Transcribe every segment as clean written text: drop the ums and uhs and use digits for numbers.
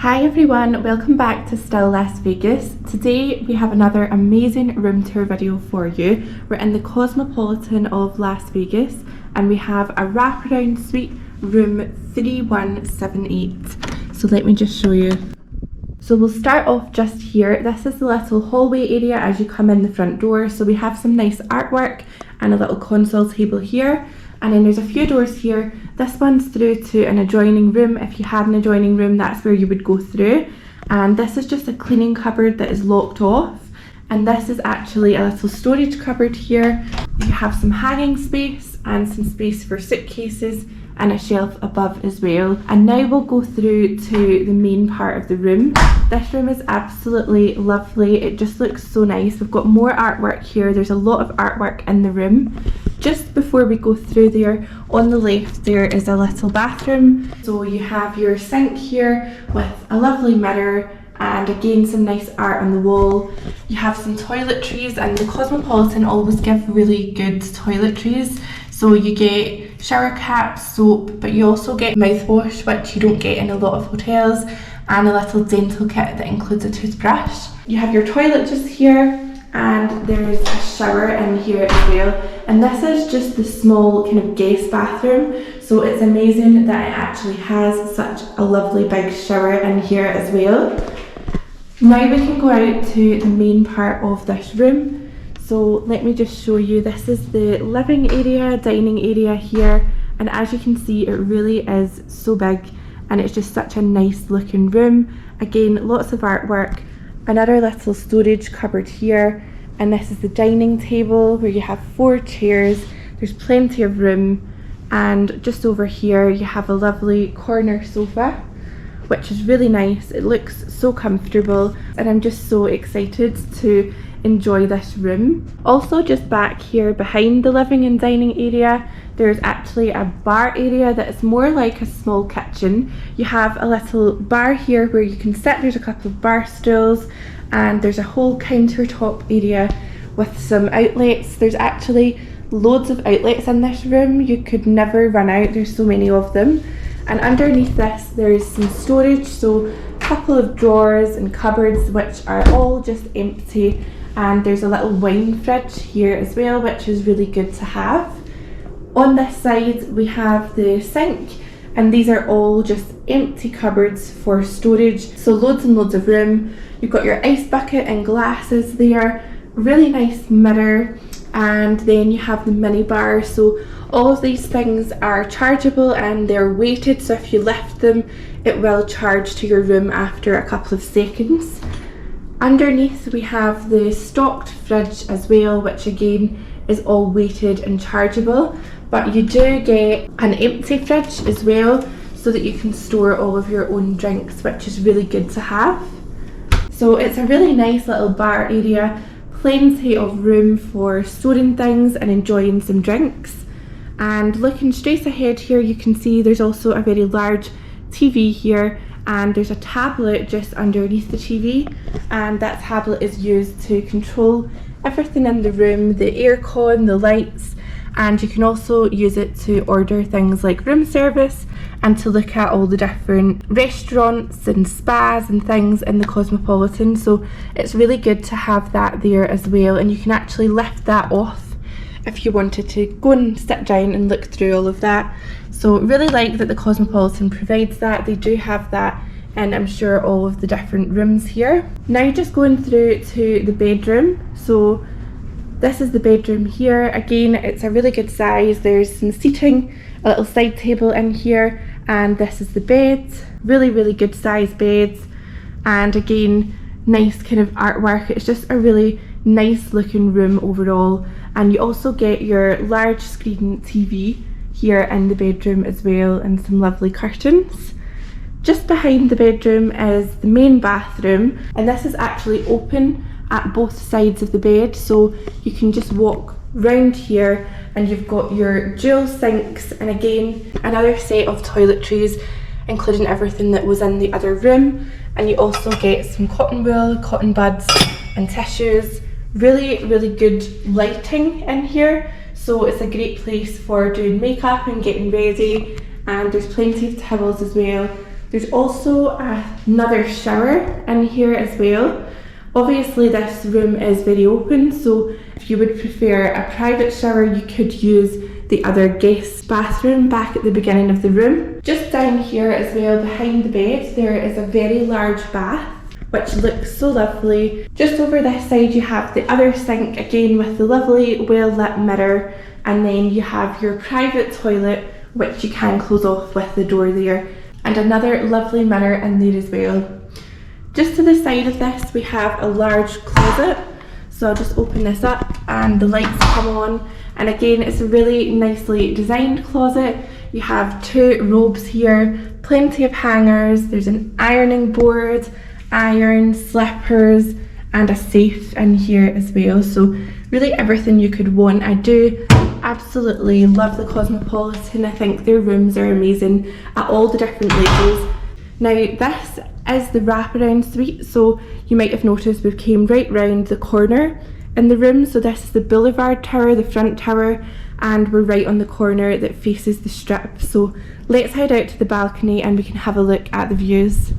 Hi everyone, welcome back to Still Las Vegas. Today we have another amazing room tour video for you. We're in the Cosmopolitan of Las Vegas and we have a wraparound suite, room 3178. So let me just show you. So we'll start off just here. This is the little hallway area as you come in the front door. So we have some nice artwork and a little console table here. And then there's a few doors here. This one's through to an adjoining room. If you had an adjoining room, that's where you would go through. And this is just a cleaning cupboard that is locked off. And this is actually a little storage cupboard here. You have some hanging space and some space for suitcases and a shelf above as well. And now we'll go through to the main part of the room. This room is absolutely lovely. It just looks so nice. We've got more artwork here. There's a lot of artwork in the room. Just before we go through there, on the left there is a little bathroom. So you have your sink here with a lovely mirror and again some nice art on the wall. You have some toiletries, and the Cosmopolitan always give really good toiletries. So you get shower caps, soap, but you also get mouthwash, which you don't get in a lot of hotels, and a little dental kit that includes a toothbrush. You have your toilet just here, and there's a shower in here as well. And this is just the small kind of guest bathroom, so it's amazing that it actually has such a lovely big shower in here as well. Now we can go out to the main part of this room. So let me just show you. This is the living area, dining area here, and as you can see it really is so big and it's just such a nice looking room. Again, lots of artwork. Another little storage cupboard here, and this is the dining table where you have 4 chairs. There's plenty of room, and just over here you have a lovely corner sofa, which is really nice. It looks so comfortable and I'm just so excited to enjoy this room. Also, just back here behind the living and dining area, there's actually a bar area that is more like a small kitchen. You have a little bar here where you can sit. There's a couple of bar stools and there's a whole countertop area with some outlets. There's actually loads of outlets in this room. You could never run out, there's so many of them. And underneath this there's some storage, so a couple of drawers and cupboards which are all just empty, and there's a little wine fridge here as well, which is really good to have. On this side we have the sink, and these are all just empty cupboards for storage, so loads and loads of room. You've got your ice bucket and glasses there, really nice mirror, and then you have the mini bar. So all of these things are chargeable and they're weighted, so if you lift them it will charge to your room after a couple of seconds. Underneath we have the stocked fridge as well, which again is all weighted and chargeable, but you do get an empty fridge as well so that you can store all of your own drinks, which is really good to have. So it's a really nice little bar area, plenty of room for storing things and enjoying some drinks. And looking straight ahead here, you can see there's also a very large TV here, and there's a tablet just underneath the TV, and that tablet is used to control everything in the room, the aircon, the lights, and you can also use it to order things like room service and to look at all the different restaurants and spas and things in the Cosmopolitan. So it's really good to have that there as well, and you can actually lift that off if you wanted to go and sit down and look through all of that. So really like that the Cosmopolitan provides that. They do have that in, I'm sure, all of the different rooms here. Now just going through to the bedroom. So this is the bedroom here. Again, it's a really good size. There's some seating, a little side table in here, and this is the bed. Really good size beds, and again, nice kind of artwork. It's just a really nice looking room overall. And you also get your large screen TV here in the bedroom as well, and some lovely curtains. Just behind the bedroom is the main bathroom, and this is actually open at both sides of the bed, so you can just walk round here and you've got your dual sinks, and again another set of toiletries including everything that was in the other room. And you also get some cotton wool, cotton buds and tissues. Really good lighting in here, so it's a great place for doing makeup and getting ready, and there's plenty of towels as well. There's also another shower in here as well. Obviously this room is very open, so if you would prefer a private shower, you could use the other guest bathroom back at the beginning of the room. Just down here as well, behind the bed, there is a very large bath, which looks so lovely. Just over this side you have the other sink, again with the lovely well lit mirror, and then you have your private toilet, which you can close off with the door there, and another lovely mirror in there as well. Just to the side of this we have a large closet, so I'll just open this up and the lights come on, and again it's a really nicely designed closet. You have 2 robes here, plenty of hangers, there's an ironing board, iron, slippers, and a safe in here as well, so really everything you could want. I do absolutely love the Cosmopolitan. I think their rooms are amazing at all the different levels. Now this is the wraparound suite, so you might have noticed we've came right round the corner in the room. So this is the boulevard tower, the front tower, and we're right on the corner that faces the strip. So let's head out to the balcony and we can have a look at the views.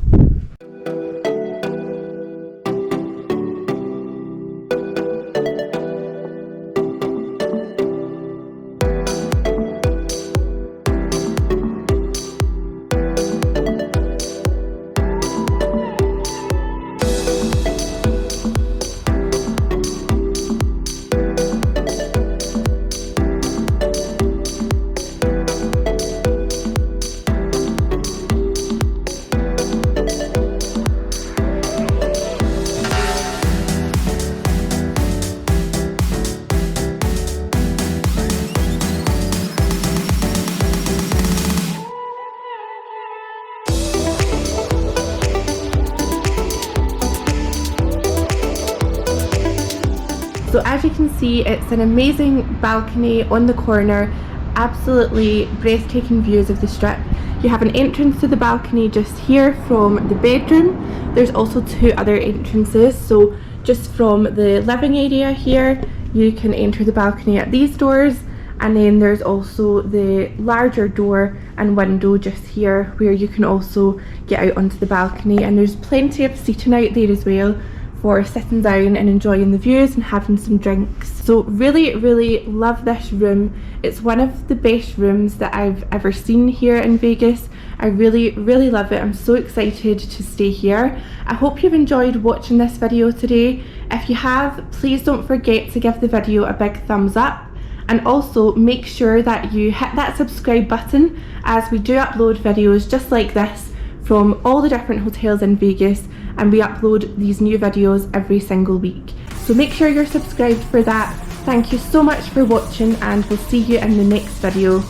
So as you can see, it's an amazing balcony on the corner, absolutely breathtaking views of the strip. You have an entrance to the balcony just here from the bedroom. There's also 2 other entrances, so just from the living area here you can enter the balcony at these doors, and then there's also the larger door and window just here where you can also get out onto the balcony, and there's plenty of seating out there as well for sitting down and enjoying the views and having some drinks. So really love this room. It's one of the best rooms that I've ever seen here in Vegas. I really love it. I'm so excited to stay here. I hope you've enjoyed watching this video today. If you have, please don't forget to give the video a big thumbs up, and also make sure that you hit that subscribe button, as we do upload videos just like this from all the different hotels in Vegas, and we upload these new videos every single week. So make sure you're subscribed for that. Thank you so much for watching, and we'll see you in the next video.